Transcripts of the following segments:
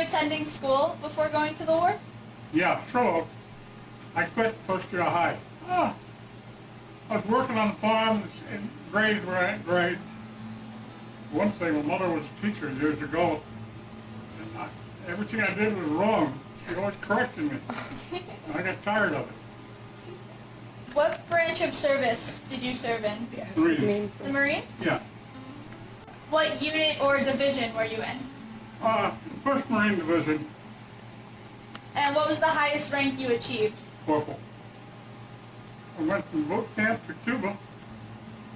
attending school before going to the war? Yeah, sure. I quit first year of high. I was working on the farm, and grades were great. One thing, my mother was a teacher years ago, and everything I did was wrong. She always corrected me. And I got tired of it. What branch of service did you serve in? Marines. The Marines? Yeah. What unit or division were you in? 1st Marine Division, And what was the highest rank you achieved? corporal. I went from boot camp to Cuba,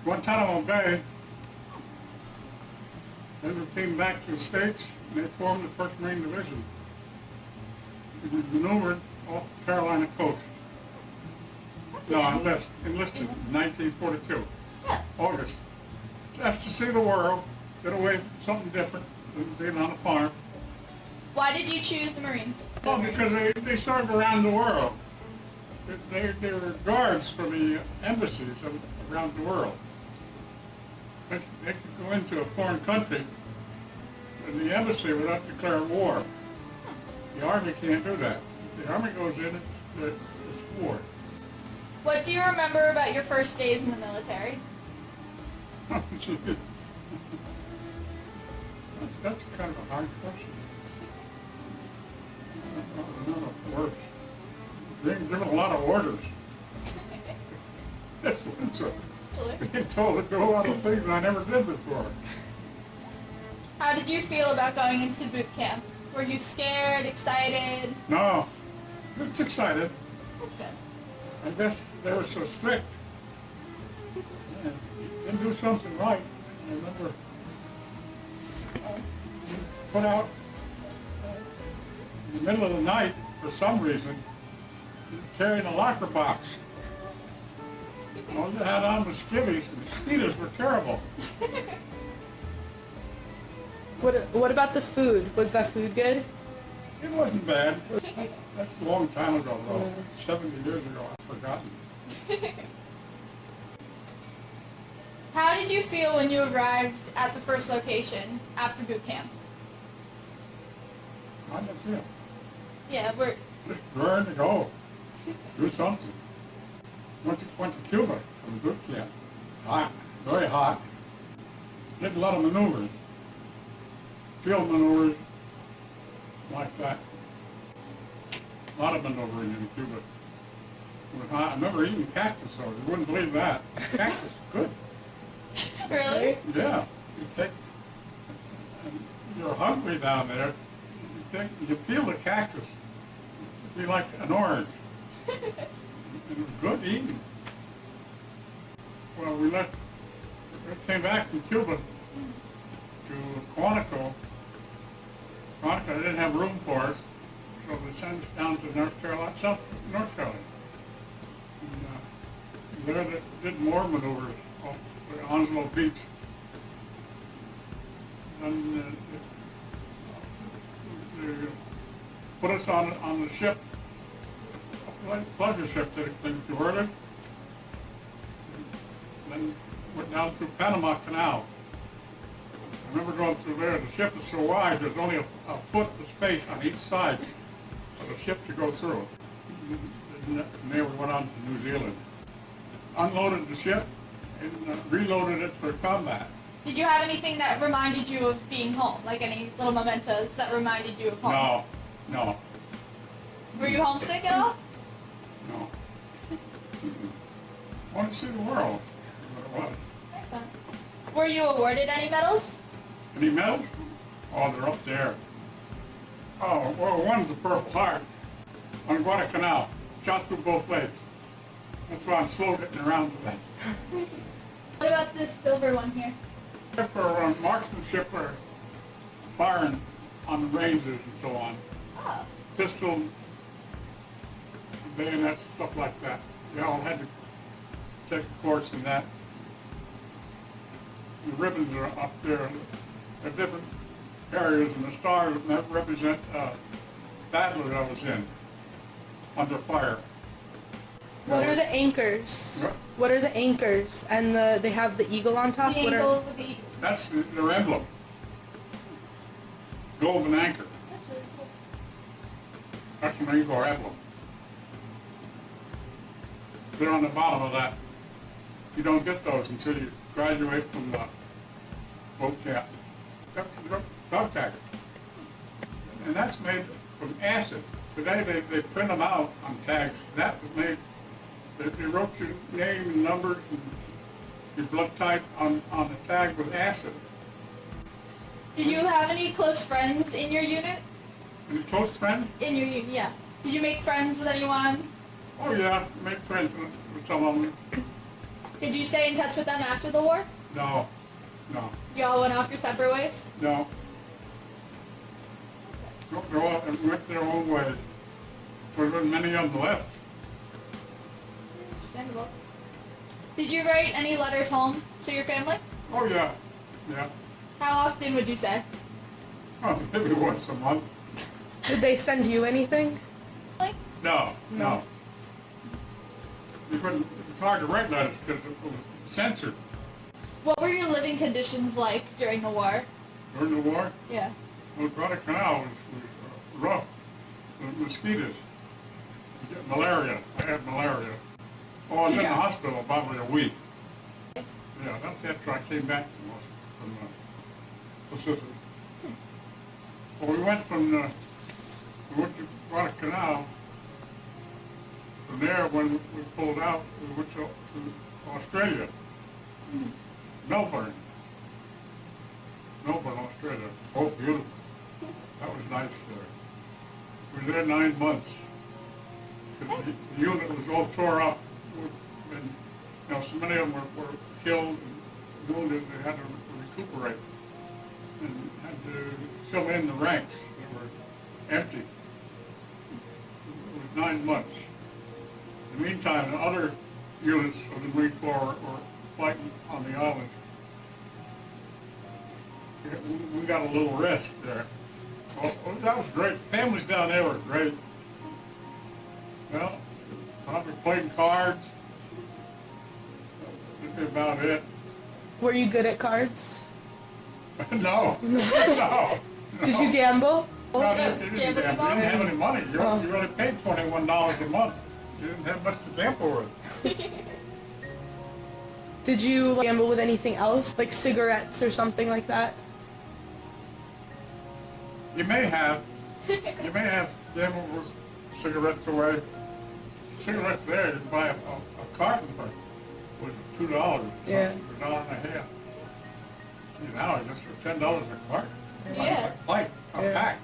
Guantanamo Bay. Then we came back to the States, and they formed the 1st Marine Division. We maneuvered off the Carolina coast. No, I enlisted in 1942, Yeah. August. Just to see the world, get away from something different than being on a farm. Why did you choose the Marines? Well, because they served around the world. They were guards for the embassies around the world. They could go into a foreign country and the embassy would not declare war. The Army can't do that. If the Army goes in, it's war. What do you remember about your first days in the military? That's kind of a hard question. I don't know if it works. They can give a lot of orders. That's what's being told to do a lot of things I never did before. How did you feel about going into boot camp? Were you scared, excited? No, just excited. That's good. I guess they were so strict. And you didn't do something right. I remember you put out in the middle of the night for some reason, carrying a locker box. All you had on was skivvies, and the mosquitoes were terrible. What about the food? Was that food good? It wasn't bad. That's a long time ago, though. 70 years ago, I've forgotten. How did you feel when you arrived at the first location after boot camp? I didn't feel. Yeah, we're... Just learn to go. Do something. Went to Cuba from boot camp. Hot, very hot. Did a lot of maneuvers. Field maneuvers, like that. A lot of maneuvering in Cuba. It was hot. I remember eating cactus, so you wouldn't believe that. Cactus is good. Really? Yeah. You take, and you're hungry down there. You peel the cactus. It'd be like an orange. It was good eating. Well, we came back from Cuba to Quantico. Quantico, they didn't have room for us, so they sent us down to North Carolina. And, there they did more maneuvers off the Onslow Beach. And they put us on the ship, like pleasure ship that had been converted. Then went down through Panama Canal. I remember going through there. The ship is so wide, there's only a foot of space on each side for the ship to go through. And then we went on to New Zealand. Unloaded the ship and reloaded it for combat. Did you have anything that reminded you of being home? Like any little mementos that reminded you of home? No. Were you homesick at all? No. I want to see the world. What it was. Excellent. Were you awarded any medals? Any medals? Oh, they're up there. Oh, well, one's the Purple Heart on Guadalcanal. Shot through both legs. That's why I'm slow getting around today. What about this silver one here? For marksmanship or firing on the ranges and so on. Oh. Pistol, bayonets, stuff like that. They all had to take a course in that. The ribbons are up there. They're different areas, and the stars represent battles I was in under fire. What are the anchors? What? What are the anchors? And they have the eagle on top? The What eagle with the... That's their emblem. Golden anchor. That's really cool. That's the Marine Corps emblem. They're on the bottom of that. You don't get those until you graduate from the boat camp. That's dog tag. And that's made from acid. Today they print them out on tags. That was made, they wrote your name and numbers and your blood type on the tag with acid. Did you have any close friends in your unit? Any close friends? In your unit, yeah. Did you make friends with anyone? Oh yeah, make friends with some of them. Did you stay in touch with them after the war? No. You all went off your separate ways? No. They all went their own way. There weren't many of them left. Understandable. Did you write any letters home to your family? Oh yeah. How often would you say? Oh, maybe once a month. Did they send you anything? Like, No. You couldn't, it's hard to write letters because it was censored what were your living conditions like during the war? during the war. Yeah. Well, Guadalcanal was rough. The mosquitoes. You get malaria. I had malaria. Oh, I was in the Yeah. hospital probably a week. Yeah, that's after I came back from the Pacific. Well, we went we went to Guadalcanal. From there, when we pulled out, we went to Australia. Melbourne, Australia. Oh, beautiful. That was nice there. We were there 9 months. Because the unit was all tore up. And, so many of them were killed and wounded. They had to recuperate and had to fill in the ranks. They were empty. It was 9 months. In the meantime, the other units of the Marine Corps were fighting on the islands. We got a little rest there. Well, that was great. Families down there were great. Well, probably playing cards. That'd be about it. Were you good at cards? No. Did you gamble? No, you didn't have any money. You only paid $21 a month. You didn't have much to gamble with. Did you gamble with anything else, like cigarettes or something like that? You may have gambled with cigarettes away. Cigarettes there, you buy a carton for $2, Yeah. for $1.50. See now, just for $10 a carton. Yeah. A Yeah. pack.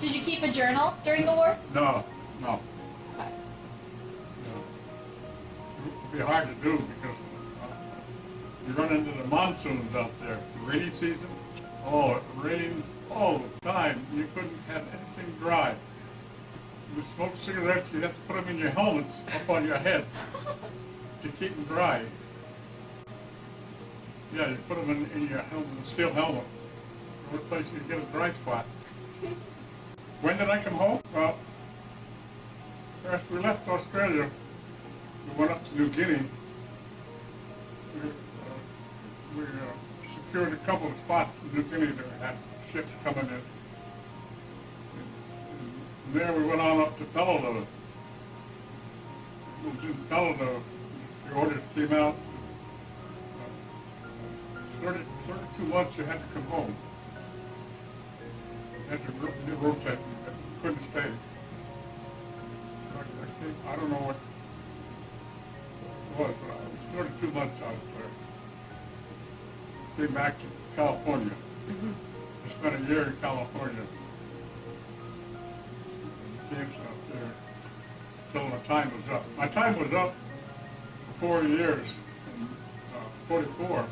Did you keep a journal during the war? No. Okay. It'd be hard to do because you run into the monsoons out there. The rainy season, it rains all the time. You couldn't have anything dry. You smoke cigarettes, you have to put them in your helmets up on your head to keep them dry. Yeah, you put them in your helmet, a steel helmet. The only place you can get a dry spot. When did I come home? Well, after we left Australia, we went up to New Guinea. We secured a couple of spots in New Guinea that had ships coming in. And there we went on up to Peleliu. In Peleliu, the orders came out. 32 months you had to come home. You had to rotate. You couldn't stay. I don't know what it was, but I was 32 months out there. Came back to California. I spent a year in California. Camps out there until my time was up. My time was up for 4 years. In 44,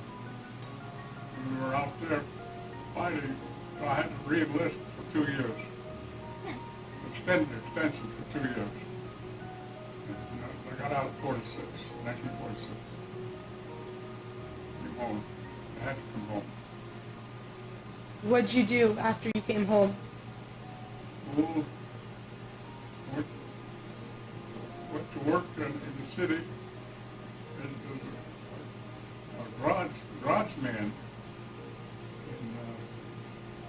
when we were out there fighting, so I had to re-enlist for 2 years. Extension for 2 years. I got out at 1946. Came home. I had to come home. What'd you do after you came home? Went to work in the city as a garage man, and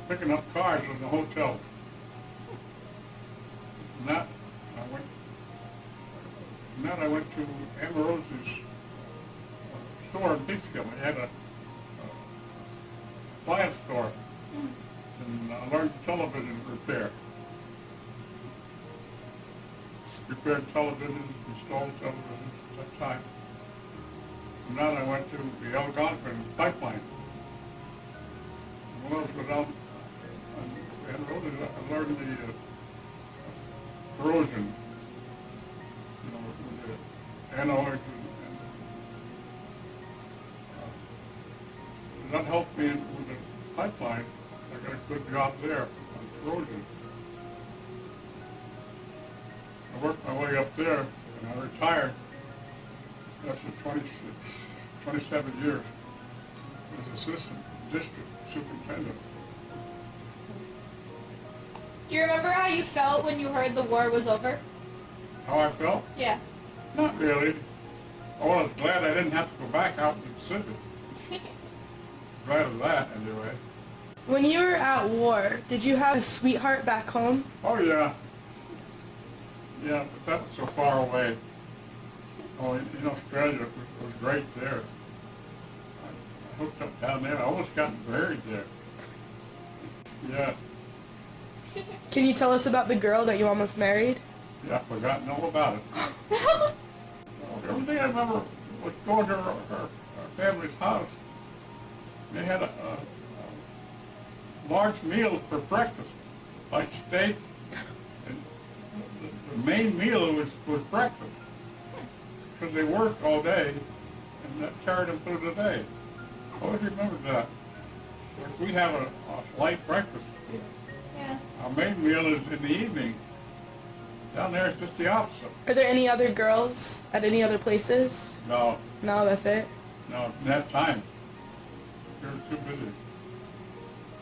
picking up cars in the hotel. And that, I went to Amorose's store in Peekskill. They had a appliance store. And I learned television repair. Repaired televisions, installed televisions at that time. And then I went to the Algonquin pipeline. And when I was down on Roses, I learned the corrosion, with the anodes, and so that helped me with the pipeline. I got a good job there on corrosion. I worked my way up there, and I retired after 27 years as assistant district superintendent. Do you remember how you felt when you heard the war was over? How I felt? Yeah. Not really. Oh, I was glad I didn't have to go back out in the Pacific. Glad of that, anyway. When you were at war, did you have a sweetheart back home? Oh, yeah. Yeah, but that was so far away. Oh, in Australia, it was great there. I hooked up down there. I almost got married there. Yeah. Can you tell us about the girl that you almost married? Yeah, I've forgotten all about it. Everything I remember was going to her family's house. They had a large meal for breakfast, like steak, and the main meal was breakfast, because they worked all day, and that carried them through the day. I always remember that. We have a light breakfast. Yeah. Our main meal is in the evening. Down there, it's just the opposite. Are there any other girls at any other places? No, No, that's it. no, in that time. We were too busy.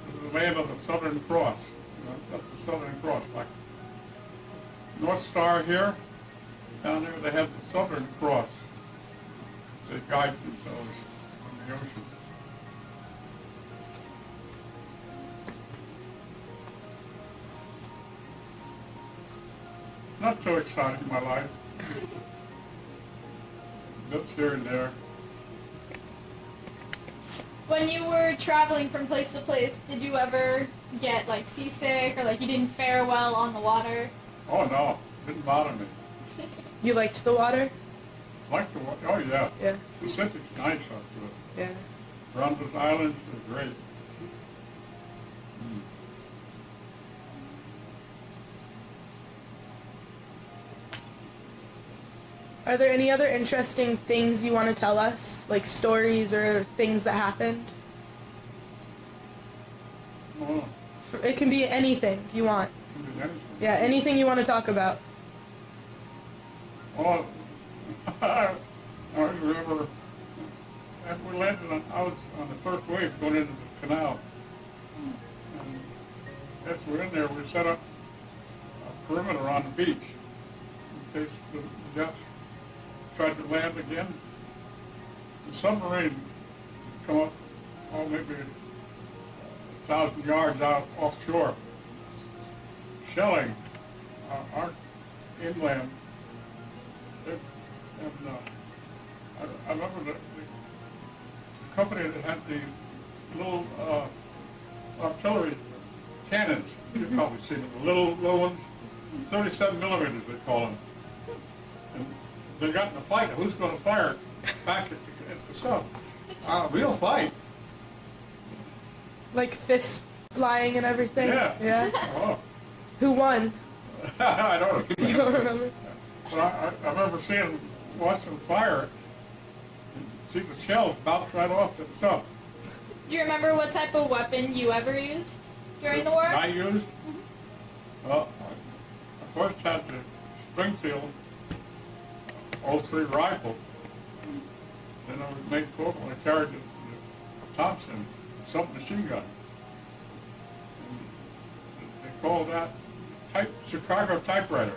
This is the land of the Southern Cross. That's the Southern Cross. Like North Star here, down there they have the Southern Cross. They guide themselves from the ocean. Not so exciting, my life. Bits here and there. When you were traveling from place to place, did you ever get like seasick or like you didn't fare well on the water? Oh no, didn't bother me. You liked the water? Like the water. Oh yeah. Yeah. Pacific's nice up there. Yeah. Around those islands are great. Are there any other interesting things you want to tell us? Like stories or things that happened? Oh, It can be anything you want. could be anything. Yeah, anything you want to talk about. Well, I remember after we landed, I was on the first wave going into the canal. And after we were in there, we set up a perimeter on the beach in case the Japs tried to land again. The submarine come up, maybe 1,000 yards out offshore, shelling our inland. I remember the company that had these little artillery cannons. You've probably seen them, the little ones, 37 millimeters they call them. And they got in a fight. Who's going to fire back at the sub? Real fight. Like fists flying and everything? Yeah. Yeah? Oh. Who won? I don't You remember. don't remember? But I remember watching them fire, and see the shells bounce right off the sub. Do you remember what type of weapon you ever used during the war? I used? Well, I first had the Springfield 03 rifle. Then I was made corporal. I carried the Thompson submachine gun. And they called that Chicago typewriter.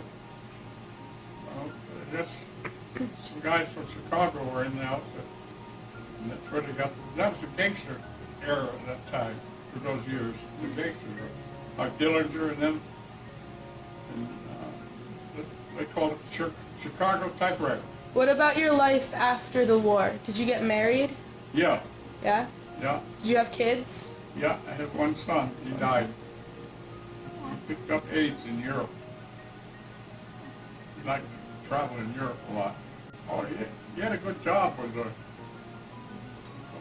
Well, I guess some guys from Chicago were in the outfit. And that's where they got that was the gangster era at that time, for those years. The gangsters were like Dillinger and them. And Chicago typewriter. What about your life after the war? Did you get married? Yeah, Yeah? yeah, Did you have kids? yeah. I had one son. He died. He picked up AIDS in Europe. He liked to travel in Europe a lot. Oh, he had a good job with the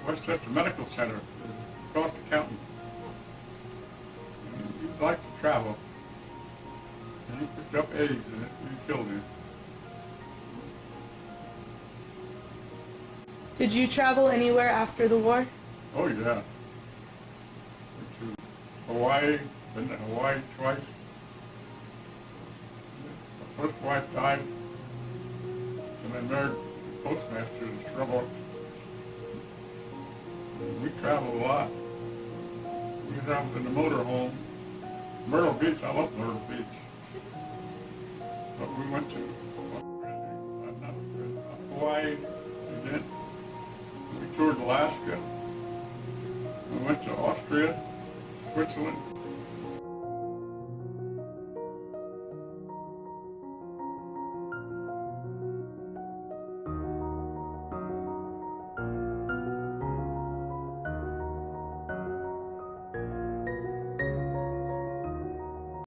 Westchester Medical Center, cost accountant. And he liked to travel. And he picked up AIDS and it killed him. Did you travel anywhere after the war? Oh yeah. Went to Hawaii, been to Hawaii twice. My first wife died, and I married the postmaster in Shrubber. We traveled a lot. We traveled in the motorhome. Myrtle Beach, I love Myrtle Beach. But we went to Hawaii again. We toured Alaska. We went to Austria, Switzerland,